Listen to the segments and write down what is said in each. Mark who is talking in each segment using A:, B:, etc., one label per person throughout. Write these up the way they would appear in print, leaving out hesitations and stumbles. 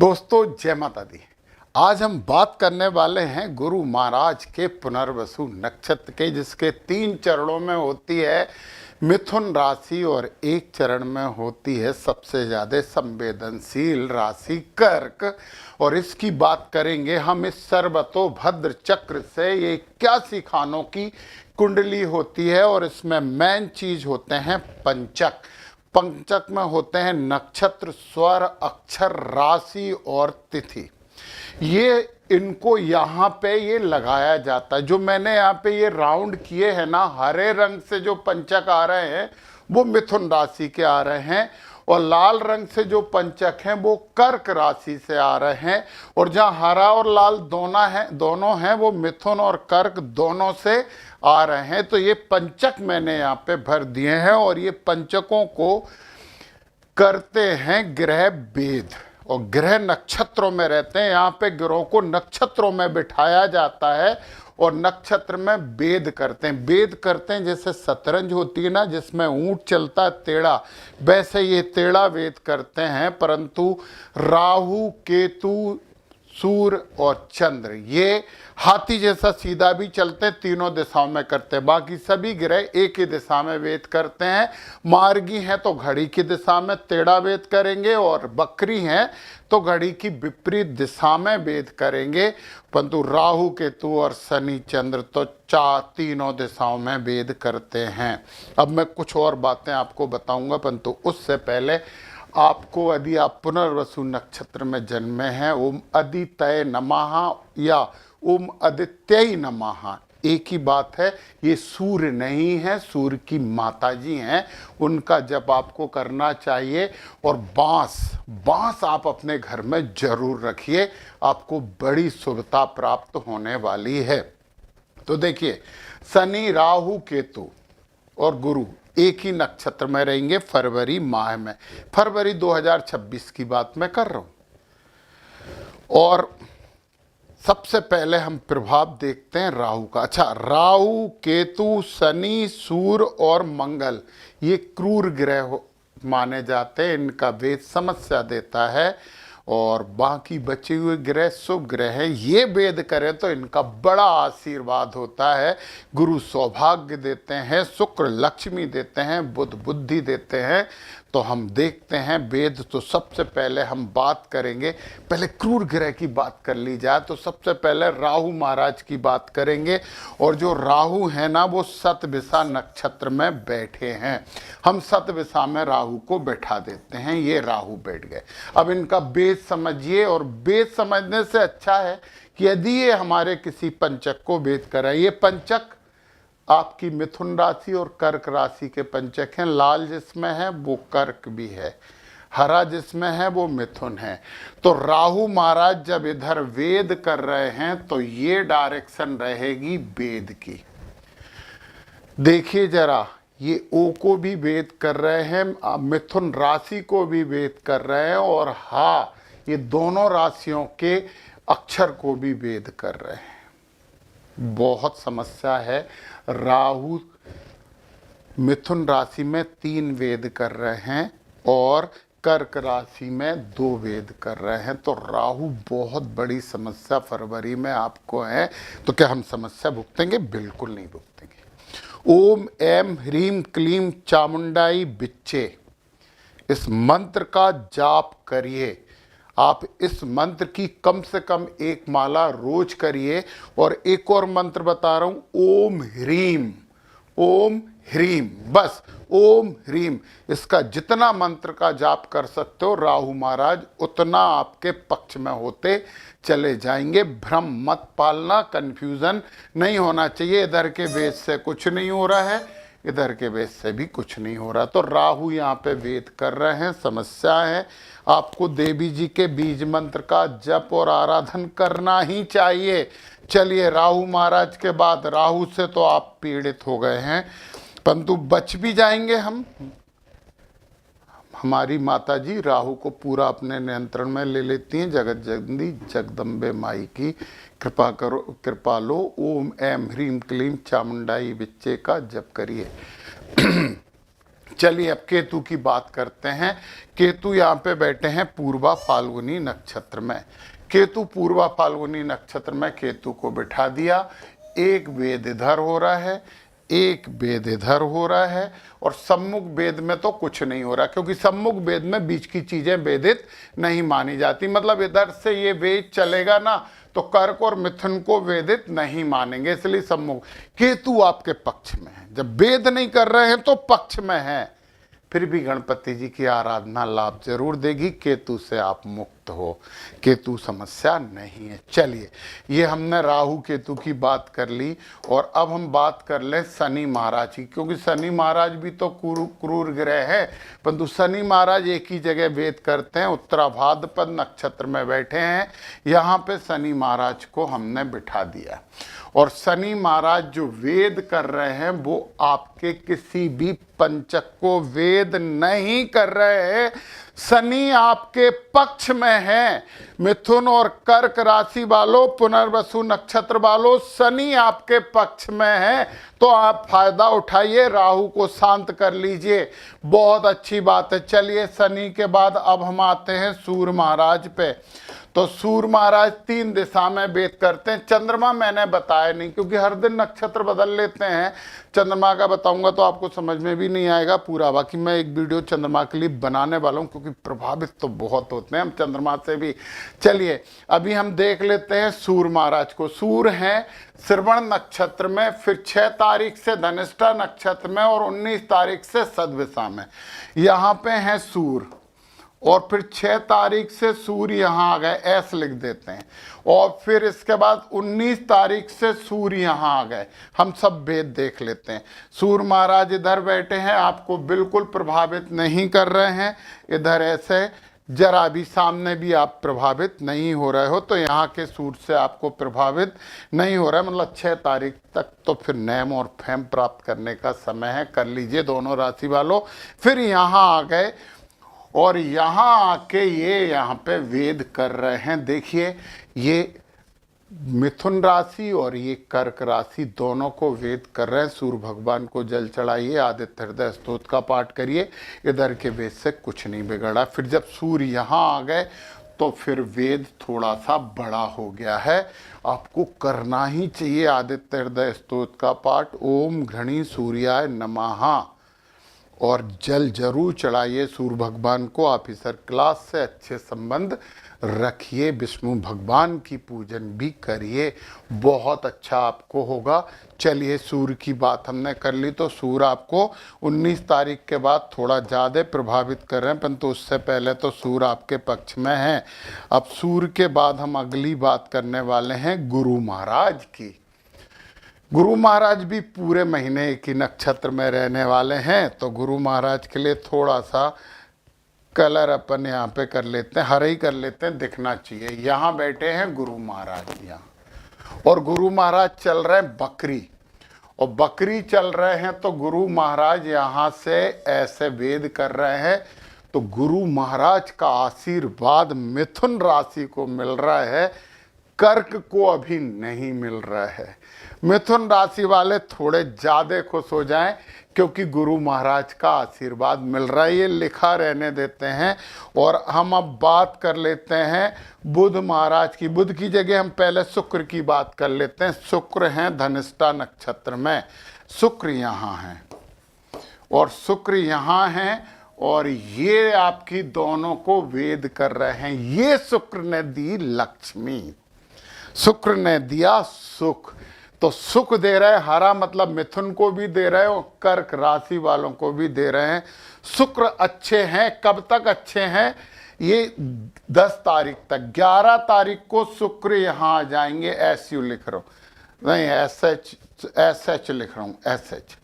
A: दोस्तों जय माता दी। आज हम बात करने वाले हैं गुरु महाराज के पुनर्वसु नक्षत्र के, जिसके 3 चरणों में होती है मिथुन राशि और 1 चरण में होती है सबसे ज्यादा संवेदनशील राशि कर्क। और इसकी बात करेंगे हम इस सर्वतोभद्र चक्र से। ये 81 खानों की कुंडली होती है और इसमें मेन चीज होते हैं पंचक। पंचक में होते हैं नक्षत्र, स्वर, अक्षर, राशि और तिथि। ये इनको यहाँ पे ये लगाया जाता है। जो मैंने यहाँ पे ये राउंड किए हैं ना, हरे रंग से जो पंचक आ रहे हैं वो मिथुन राशि के आ रहे हैं, और लाल रंग से जो पंचक हैं वो कर्क राशि से आ रहे हैं। और जहाँ हरा और लाल दोनों हैं वो मिथुन और कर्क दोनों से आ रहे हैं। तो ये पंचक मैंने यहाँ पे भर दिए हैं और ये पंचकों को करते हैं ग्रह भेद, और ग्रह नक्षत्रों में रहते हैं। यहाँ पे ग्रहों को नक्षत्रों में बिठाया जाता है और नक्षत्र में भेद करते हैं। भेद करते हैं जैसे शतरंज होती है ना, जिसमें ऊंट चलता है टेढ़ा, वैसे ये टेढ़ा भेद करते हैं। परंतु राहु, केतु, सूर्य और चंद्र ये हाथी जैसा सीधा भी चलते हैं, तीनों दिशाओं में करते हैं। बाकी सभी ग्रह एक ही दिशा में भेद करते हैं। मार्गी हैं तो घड़ी की दिशा में टेढ़ा भेद करेंगे, और बकरी हैं तो घड़ी की विपरीत दिशा में भेद करेंगे। परंतु राहु, केतु और शनि, चंद्र तो तीनों दिशाओं में भेद करते हैं। अब मैं कुछ और बातें आपको बताऊंगा, परंतु उससे पहले आपको, यदि आप पुनर्वसु नक्षत्र में जन्मे हैं, ओम आदित्य नमः या ओम आदित्य नमः एक ही बात है। ये सूर्य नहीं है, सूर्य की माता जी हैं, उनका जप आपको करना चाहिए। और बांस आप अपने घर में जरूर रखिए, आपको बड़ी शुभता प्राप्त होने वाली है। तो देखिए, शनि, राहु, केतु और गुरु एक ही नक्षत्र में रहेंगे फरवरी माह में। फरवरी 2026 की बात मैं कर रहा हूं। और सबसे पहले हम प्रभाव देखते हैं राहु का। अच्छा, राहु, केतु, शनि, सूर्य और मंगल ये क्रूर ग्रह माने जाते हैं। इनका भेद समस्या देता है, और बाकी बचे हुए ग्रह शुभ ग्रह हैं। ये भेद करें तो इनका बड़ा आशीर्वाद होता है। गुरु सौभाग्य देते हैं, शुक्र लक्ष्मी देते हैं, बुध बुद्धि देते हैं। तो हम देखते हैं वेद। तो सबसे पहले हम बात करेंगे, पहले क्रूर ग्रह की बात कर ली जाए तो सबसे पहले राहु महाराज की बात करेंगे। और जो राहु है ना, वो शतभिषा नक्षत्र में बैठे हैं। हम शतभिषा में राहु को बैठा देते हैं, ये राहु बैठ गए। अब इनका वेद समझिए, और वेद समझने से अच्छा है कि यदि ये हमारे किसी पंचक को भेद करें। ये पंचक आपकी मिथुन राशि और कर्क राशि के पंचक हैं। लाल जिसमें है वो कर्क भी है, हरा जिसमें है वो मिथुन है। तो राहु महाराज जब इधर वेद कर रहे हैं तो ये डायरेक्शन रहेगी वेद की। देखिए जरा, ये ओ को भी वेद कर रहे हैं, मिथुन राशि को भी वेद कर रहे हैं, और हाँ, ये दोनों राशियों के अक्षर को भी वेद कर रहे हैं। बहुत समस्या है। राहु मिथुन राशि में 3 वेद कर रहे हैं और कर्क राशि में 2 वेद कर रहे हैं। तो राहु बहुत बड़ी समस्या फरवरी में आपको है। तो क्या हम समस्या भुगतेंगे? बिल्कुल नहीं भुगतेंगे। ओम ऐम ह्रीम क्लीम चामुंडाई बिच्चे, इस मंत्र का जाप करिए। आप इस मंत्र की कम से कम 1 माला रोज करिए। और एक और मंत्र बता रहा हूं, ओम ह्रीम, ओम ह्रीम, बस ओम ह्रीम। इसका जितना मंत्र का जाप कर सकते हो, राहु महाराज उतना आपके पक्ष में होते चले जाएंगे। भ्रम मत पालना, कंफ्यूजन नहीं होना चाहिए। इधर के वेद से कुछ नहीं हो रहा है, इधर के वेद से भी कुछ नहीं हो रहा। तो राहु यहाँ पे वेद कर रहे हैं, समस्या है। आपको देवी जी के बीज मंत्र का जप और आराधन करना ही चाहिए। चलिए, राहु महाराज के बाद, राहु से तो आप पीड़ित हो गए हैं, परंतु बच भी जाएंगे हम। हमारी माता जी राहु को पूरा अपने नियंत्रण में ले लेती हैं। जगत जननी जगदम्बे माई की कृपा करो, कृपा लो। ओम ऐम ह्रीम क्लीम चामुंडाई बिच्चे का जप करिए। चलिए अब केतु की बात करते हैं। केतु यहाँ पे बैठे हैं पूर्वा फाल्गुनी नक्षत्र में। केतु पूर्वा फाल्गुनी नक्षत्र में केतु को बिठा दिया। एक वेद इधर हो रहा है, एक वेद इधर हो रहा है, और सम्मुख वेद में तो कुछ नहीं हो रहा, क्योंकि सम्मुख वेद में बीच की चीजें वेदित नहीं मानी जाती। मतलब इधर से ये वेद चलेगा ना तो कर्क और मिथुन को वेदित नहीं मानेंगे, इसलिए सम्मुख। केतु आपके पक्ष में है, जब वेद नहीं कर रहे हैं तो पक्ष में है। फिर भी गणपति जी की आराधना लाभ जरूर देगी। केतु से आप मुक्त हो, केतु समस्या नहीं है। चलिए, ये हमने राहु केतु की बात कर ली, और अब हम बात कर लें शनि महाराज की, क्योंकि शनि महाराज भी तो क्रूर ग्रह है, परंतु शनि महाराज एक ही जगह वेद करते हैं, उत्तराभाद्रपद नक्षत्र में बैठे हैं। यहाँ पे शनि महाराज को हमने बिठा दिया, और शनि महाराज जो वेद कर रहे हैं वो आपके किसी भी पंचक को वेद नहीं कर रहे हैं। शनि आपके पक्ष में है। मिथुन और कर्क राशि वालों, पुनर्वसु नक्षत्र वालों, शनि आपके पक्ष में है, तो आप फायदा उठाइए, राहु को शांत कर लीजिए। बहुत अच्छी बात है। चलिए, शनि के बाद अब हम आते हैं सूर्य महाराज पे। तो सूर्य महाराज 3 दिशा में वेद करते हैं। चंद्रमा मैंने बताया नहीं, क्योंकि हर दिन नक्षत्र बदल लेते हैं। चंद्रमा का बताऊंगा तो आपको समझ में भी नहीं आएगा पूरा। बाकी मैं एक वीडियो चंद्रमा के लिए बनाने वाला हूं, क्योंकि प्रभावित तो बहुत होते हैं हम चंद्रमा से भी। चलिए, अभी हम देख लेते हैं सूर्य महाराज को। सूर्य हैं श्रवण नक्षत्र में, फिर 6 तारीख से धनिष्ठा नक्षत्र में, और 19 तारीख से सद्विषा में। यहाँ पे हैं सूर्य, और फिर 6 तारीख से सूर्य यहाँ आ गए, ऐसे लिख देते हैं। और फिर इसके बाद 19 तारीख से सूर्य यहाँ आ गए। हम सब वेद देख लेते हैं। सूर्य महाराज इधर बैठे हैं, आपको बिल्कुल प्रभावित नहीं कर रहे हैं। इधर ऐसे जरा भी सामने भी आप प्रभावित नहीं हो रहे हो, तो यहाँ के सूर्य से आपको प्रभावित नहीं हो रहा है। मतलब 6 तारीख तक तो फिर नेम और फेम प्राप्त करने का समय है, कर लीजिए दोनों राशि वालों। फिर यहाँ आ गए, और यहाँ आके ये यहाँ पे वेद कर रहे हैं। देखिए, ये मिथुन राशि और ये कर्क राशि दोनों को वेद कर रहे हैं। सूर्य भगवान को जल चढ़ाइए, आदित्य हृदय स्तोत्र का पाठ करिए, इधर के वेद से कुछ नहीं बिगड़ा। फिर जब सूर्य यहाँ आ गए तो फिर वेद थोड़ा सा बड़ा हो गया है, आपको करना ही चाहिए आदित्य हृदय स्तोत्र का पाठ। ओम घृणी सूर्याय नमः, और जल जरूर चढ़ाइए सूर्य भगवान को। ऑफिसर क्लास से अच्छे संबंध रखिए, विष्णु भगवान की पूजन भी करिए, बहुत अच्छा आपको होगा। चलिए, सूर्य की बात हमने कर ली, तो सूर्य आपको 19 तारीख के बाद थोड़ा ज़्यादा प्रभावित कर रहे हैं, परंतु उससे पहले तो सूर्य आपके पक्ष में है। अब सूर्य के बाद हम अगली बात करने वाले हैं गुरु महाराज की। गुरु महाराज भी पूरे महीने एक ही नक्षत्र में रहने वाले हैं, तो गुरु महाराज के लिए थोड़ा सा कलर अपन यहाँ पे कर लेते हैं, हरे ही कर लेते हैं, दिखना चाहिए। यहाँ बैठे हैं गुरु महाराज यहाँ, और गुरु महाराज चल रहे हैं बकरी, और बकरी चल रहे हैं, तो गुरु महाराज यहाँ से ऐसे वेद कर रहे हैं। तो गुरु महाराज का आशीर्वाद मिथुन राशि को मिल रहा है, कर्क को अभी नहीं मिल रहा है। मिथुन राशि वाले थोड़े ज़्यादा खुश हो जाएं, क्योंकि गुरु महाराज का आशीर्वाद मिल रहा है। ये लिखा रहने देते हैं, और हम अब बात कर लेते हैं बुध महाराज की। बुध की जगह हम पहले शुक्र की बात कर लेते हैं। शुक्र हैं धनिष्ठा नक्षत्र में, शुक्र यहाँ हैं और शुक्र यहाँ हैं, और ये आपकी दोनों को वेद कर रहे हैं। ये शुक्र ने दी लक्ष्मी, शुक्र ने दिया सुख, तो सुख दे रहे हैं। हरा मतलब मिथुन को भी दे रहे हैं, और कर्क राशि वालों को भी दे रहे हैं। शुक्र अच्छे हैं, कब तक अच्छे हैं? ये 10 तारीख तक। 11 तारीख को शुक्र यहाँ आ जाएंगे। SU लिख रहा हूँ, नहीं SH लिख रहा हूँ, SH।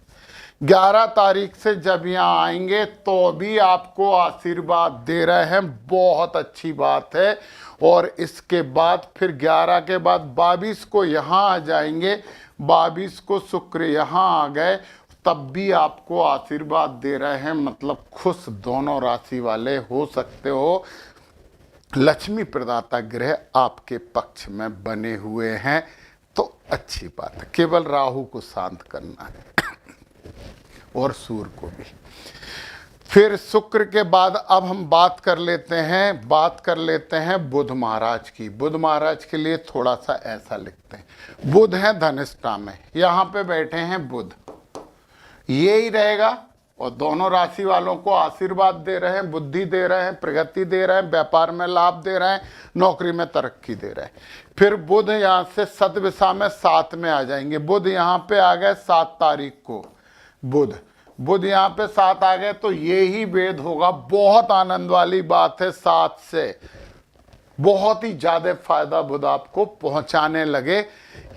A: 11 तारीख से जब यहाँ आएंगे तो भी आपको आशीर्वाद दे रहे हैं, बहुत अच्छी बात है। और इसके बाद फिर 11 के बाद 22 को यहाँ आ जाएंगे। 22 को शुक्र यहाँ आ गए, तब भी आपको आशीर्वाद दे रहे हैं। मतलब खुश दोनों राशि वाले हो सकते हो। लक्ष्मी प्रदाता ग्रह आपके पक्ष में बने हुए हैं, तो अच्छी बात है। केवल राहु को शांत करना है और सूर्य को भी। फिर शुक्र के बाद अब हम बात कर लेते हैं बुध महाराज की। बुध महाराज के लिए थोड़ा सा ऐसा लिखते हैं, बुध है धनिष्ठा में, यहाँ पे बैठे हैं बुध, ये ही रहेगा और दोनों राशि वालों को आशीर्वाद दे रहे हैं, बुद्धि दे रहे हैं, प्रगति दे रहे हैं, व्यापार में लाभ दे रहे हैं, नौकरी में तरक्की दे रहे हैं। फिर बुध यहाँ से सतविषा में 7 में आ जाएंगे। बुध यहाँ पे आ गए 7 तारीख को, बुध यहाँ पे 7 आ गए तो ये ही वेद होगा। बहुत आनंद वाली बात है, 7 से बहुत ही ज्यादा फायदा बुध आपको पहुंचाने लगे।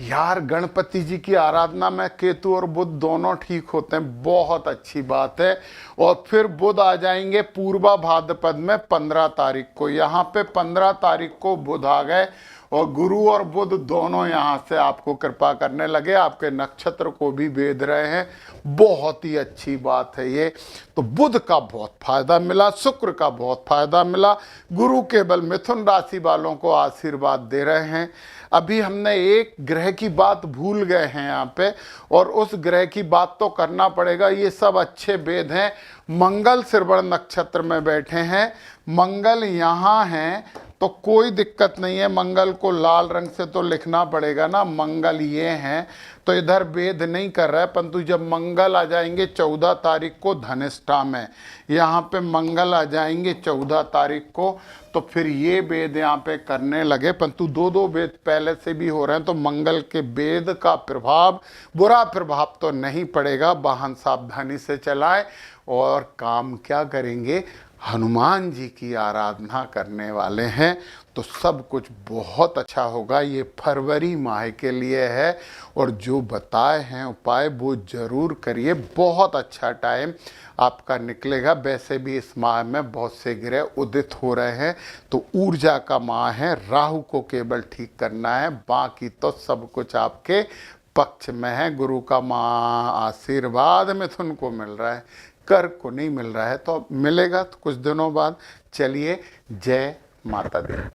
A: यार गणपति जी की आराधना में केतु और बुध दोनों ठीक होते हैं, बहुत अच्छी बात है। और फिर बुध आ जाएंगे पूर्वा भाद्रपद में 15 तारीख को, यहाँ पे 15 तारीख को बुध आ गए और गुरु और बुध दोनों यहाँ से आपको कृपा करने लगे, आपके नक्षत्र को भी वेद रहे हैं। बहुत ही अच्छी बात है ये। तो बुध का बहुत फायदा मिला, शुक्र का बहुत फायदा मिला, गुरु केवल मिथुन राशि वालों को आशीर्वाद दे रहे हैं। अभी हमने एक ग्रह की बात भूल गए हैं यहाँ पे, और उस ग्रह की बात तो करना पड़ेगा। ये सब अच्छे वेद हैं। मंगल श्रवण नक्षत्र में बैठे हैं, मंगल यहाँ हैं तो कोई दिक्कत नहीं है। मंगल को लाल रंग से तो लिखना पड़ेगा ना, मंगल ये हैं तो इधर वेद नहीं कर रहा है, परंतु जब मंगल आ जाएंगे 14 तारीख को धनिष्ठा में, यहाँ पे मंगल आ जाएंगे 14 तारीख को, तो फिर ये वेद यहाँ पे करने लगे। परंतु 2 वेद पहले से भी हो रहे हैं, तो मंगल के वेद का प्रभाव, बुरा प्रभाव तो नहीं पड़ेगा। वाहन सावधानी से चलाएं और काम क्या करेंगे, हनुमान जी की आराधना करने वाले हैं तो सब कुछ बहुत अच्छा होगा। ये फरवरी माह के लिए है और जो बताए हैं उपाय वो जरूर करिए, बहुत अच्छा टाइम आपका निकलेगा। वैसे भी इस माह में बहुत से ग्रह उदित हो रहे हैं, तो ऊर्जा का माह है। राहु को केवल ठीक करना है, बाकी तो सब कुछ आपके पक्ष में है। गुरु का आशीर्वाद मिथुन को मिल रहा है, कर्क को नहीं मिल रहा है, तो मिलेगा तो कुछ दिनों बाद। चलिए, जय माता दी।